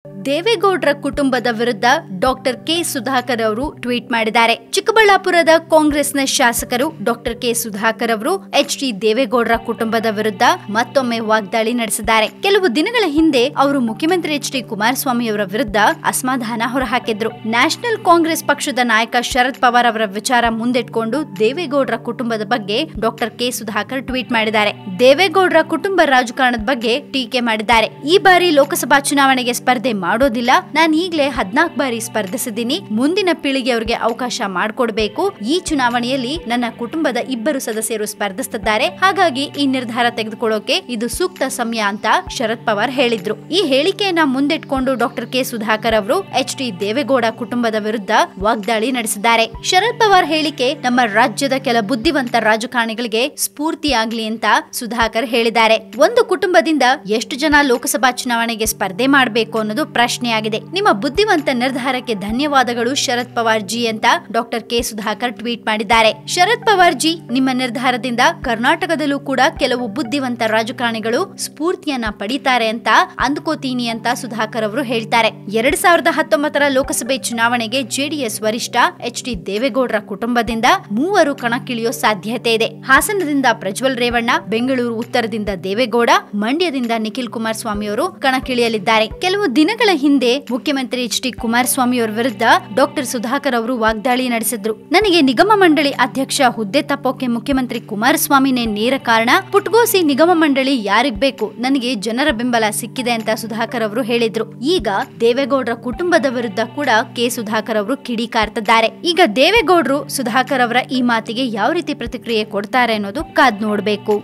ದೇವೇಗೌಡರ ಕುಟುಂಬದ ವಿರುದ್ಧ ಡಾಕ್ಟರ್ ಕೆ ಸುಧಾಕರ್ ಅವರು ಟ್ವೀಟ್ ಮಾಡಿದ್ದಾರೆ. ಚಿಕ್ಕಬಳ್ಳಾಪುರದ ಕಾಂಗ್ರೆಸ್ನ ಶಾಸಕರು ಡಾಕ್ಟರ್ ಕೆ ಸುಧಾಕರ್ ಅವರು ಎಚ್.ಡಿ. ದೇವೇಗೌಡರ ಕುಟುಂಬದ ವಿರುದ್ಧ ಮತ್ತೊಮ್ಮೆ ವಾಗ್ದಾಳಿ ನಡೆಸಿದ್ದಾರೆ. ಕೆಲವು ದಿನಗಳ ಹಿಂದೆ ಅವರು ಮುಖ್ಯಮಂತ್ರಿ ಎಚ್.ಡಿ. ಕುಮಾರಸ್ವಾಮಿ ಅವರ ವಿರುದ್ಧ ಅಸಮಾಧಾನ ಹೊರಹಾಕಿದ್ರು. ನ್ಯಾಷನಲ್ ಕಾಂಗ್ರೆಸ್ ಪಕ್ಷದ ನಾಯಕ ಶರದ್ ಪವಾರ್ ಅವರ ವಿಚಾರ ಮುಂದಿಟ್ಕೊಂಡು ದೇವೇಗೌಡರ ಕುಟುಂಬದ ಬಗ್ಗೆ ಡಾಕ್ಟರ್ ಕೆ ಸುಧಾಕರ್ ಟ್ವೀಟ್ ಮಾಡಿದ್ದಾರೆ. ದೇವೇಗೌಡರ ಕುಟುಂಬ ರಾಜಕಾರಣದ ಬಗ್ಗೆ ಟೀಕೆ ಮಾಡಿದ್ದಾರೆ. ಈ ಬಾರಿ ಲೋಕಸಭಾ ಚುನಾವಣೆಗೆ ಸ್ಪರ್ಧೆ ಮಾಡೋದಿಲ್ಲ. ನಾನು ಈಗಲೇ 14 ಬಾರಿ ಸ್ಪರ್ಧಿಸಿದ್ದೀನಿ. ಮುಂದಿನ ಪೀಳಿಗೆಯವರಿಗೆ ಅವಕಾಶ ಮಾಡಿಕೊಡ್ಬೇಕು. ಈ ಚುನಾವಣೆಯಲ್ಲಿ ನನ್ನ ಕುಟುಂಬದ 2 ಸದಸ್ಯರು ಸ್ಪರ್ಧಿಸುತ್ತಿದ್ದಾರೆ. ಹಾಗಾಗಿ ಈ ನಿರ್ಧಾರ ತೆಗೆದುಕೊಳ್ಳೋಕೆ ಇದು ಸೂಕ್ತ ಸಮಯ ಅಂತ ಶರದ್ ಪವಾರ್ ಹೇಳಿದ್ರು. ಈ ಹೇಳಿಕೆಯನ್ನ ಮುಂದಿಟ್ಕೊಂಡು ಡಾಕ್ಟರ್ ಕೆ ಸುಧಾಕರ್ ಅವರು ಎಚ್.ಡಿ. ದೇವೇಗೌಡ ಕುಟುಂಬದ ವಿರುದ್ಧ ವಾಗ್ದಾಳಿ ನಡೆಸಿದ್ದಾರೆ. ಶರದ್ ಪವಾರ್ ಹೇಳಿಕೆ ನಮ್ಮ ರಾಜ್ಯದ ಕೆಲ ಬುದ್ಧಿವಂತ ರಾಜಕಾರಣಿಗಳಿಗೆ ಸ್ಫೂರ್ತಿಯಾಗ್ಲಿ ಅಂತ ಸುಧಾಕರ್ ಹೇಳಿದ್ದಾರೆ. ಒಂದು ಕುಟುಂಬದಿಂದ ಎಷ್ಟು ಜನ ಲೋಕಸಭಾ ಚುನಾವಣೆಗೆ ಸ್ಪರ್ಧೆ ಮಾಡಬೇಕು ಅನ್ನೋದು ಪ್ರಶ್ನೆಯಾಗಿದೆ. ನಿಮ್ಮ ಬುದ್ಧಿವಂತ ನಿರ್ಧಾರಕ್ಕೆ ಧನ್ಯವಾದಗಳು ಶರದ್ ಪವಾರ್ ಜಿ ಅಂತ ಡಾಕ್ಟರ್ ಕೆ ಸುಧಾಕರ್ ಟ್ವೀಟ್ ಮಾಡಿದ್ದಾರೆ. ಶರದ್ ಪವಾರ್ ಜಿ, ನಿಮ್ಮ ನಿರ್ಧಾರದಿಂದ ಕರ್ನಾಟಕದಲ್ಲೂ ಕೂಡ ಕೆಲವು ಬುದ್ಧಿವಂತ ರಾಜಕಾರಣಿಗಳು ಸ್ಫೂರ್ತಿಯನ್ನ ಪಡಿತಾರೆ ಅಂತ ಅಂದ್ಕೋತೀನಿ ಅಂತ ಸುಧಾಕರ್ ಅವರು ಹೇಳ್ತಾರೆ. 2019ರ ಲೋಕಸಭೆ ಚುನಾವಣೆಗೆ ಜೆಡಿಎಸ್ ವರಿಷ್ಠ ಎಚ್.ಡಿ. ದೇವೇಗೌಡರ ಕುಟುಂಬದಿಂದ 3 ಕಣಕ್ಕಿಳಿಯೋ ಸಾಧ್ಯತೆ ಇದೆ. ಹಾಸನದಿಂದ ಪ್ರಜ್ವಲ್ ರೇವಣ್ಣ, ಬೆಂಗಳೂರು ಉತ್ತರದಿಂದ ದೇವೇಗೌಡ, ಮಂಡ್ಯದಿಂದ ನಿಖಿಲ್ ಕುಮಾರಸ್ವಾಮಿ ಅವರು ಕಣಕ್ಕಿಳಿಯಲಿದ್ದಾರೆ. ಕೆಲವು ದಿನಗಳ ಹಿಂದೆ ಮುಖ್ಯಮಂತ್ರಿ ಎಚ್.ಡಿ. ಕುಮಾರಸ್ವಾಮಿ ಅವರ ವಿರುದ್ಧ ಡಾಕ್ಟರ್ ಸುಧಾಕರ್ ಅವರು ವಾಗ್ದಾಳಿ ನಡೆಸಿದ್ರು. ನನಗೆ ನಿಗಮ ಮಂಡಳಿ ಅಧ್ಯಕ್ಷ ಹುದ್ದೆ ತಪ್ಪೋಕೆ ಮುಖ್ಯಮಂತ್ರಿ ಕುಮಾರಸ್ವಾಮಿನೇ ನೇರ ಕಾರಣ. ಪುಟ್ಗೋಸಿ ನಿಗಮ ಮಂಡಳಿ ಯಾರಿಗ್ ಬೇಕು? ನನಗೆ ಜನರ ಬೆಂಬಲ ಸಿಕ್ಕಿದೆ ಅಂತ ಸುಧಾಕರ್ ಅವರು ಹೇಳಿದ್ರು. ಈಗ ದೇವೇಗೌಡರ ಕುಟುಂಬದ ವಿರುದ್ಧ ಕೂಡ ಕೆ ಸುಧಾಕರ್ ಅವರು ಕಿಡಿಕಾರ್ತಿದ್ದಾರೆ. ಈಗ ದೇವೇಗೌಡರು ಸುಧಾಕರ್ ಅವರ ಈ ಮಾತಿಗೆ ಯಾವ ರೀತಿ ಪ್ರತಿಕ್ರಿಯೆ ಕೊಡ್ತಾರೆ ಅನ್ನೋದು ಕಾದ್ ನೋಡ್ಬೇಕು.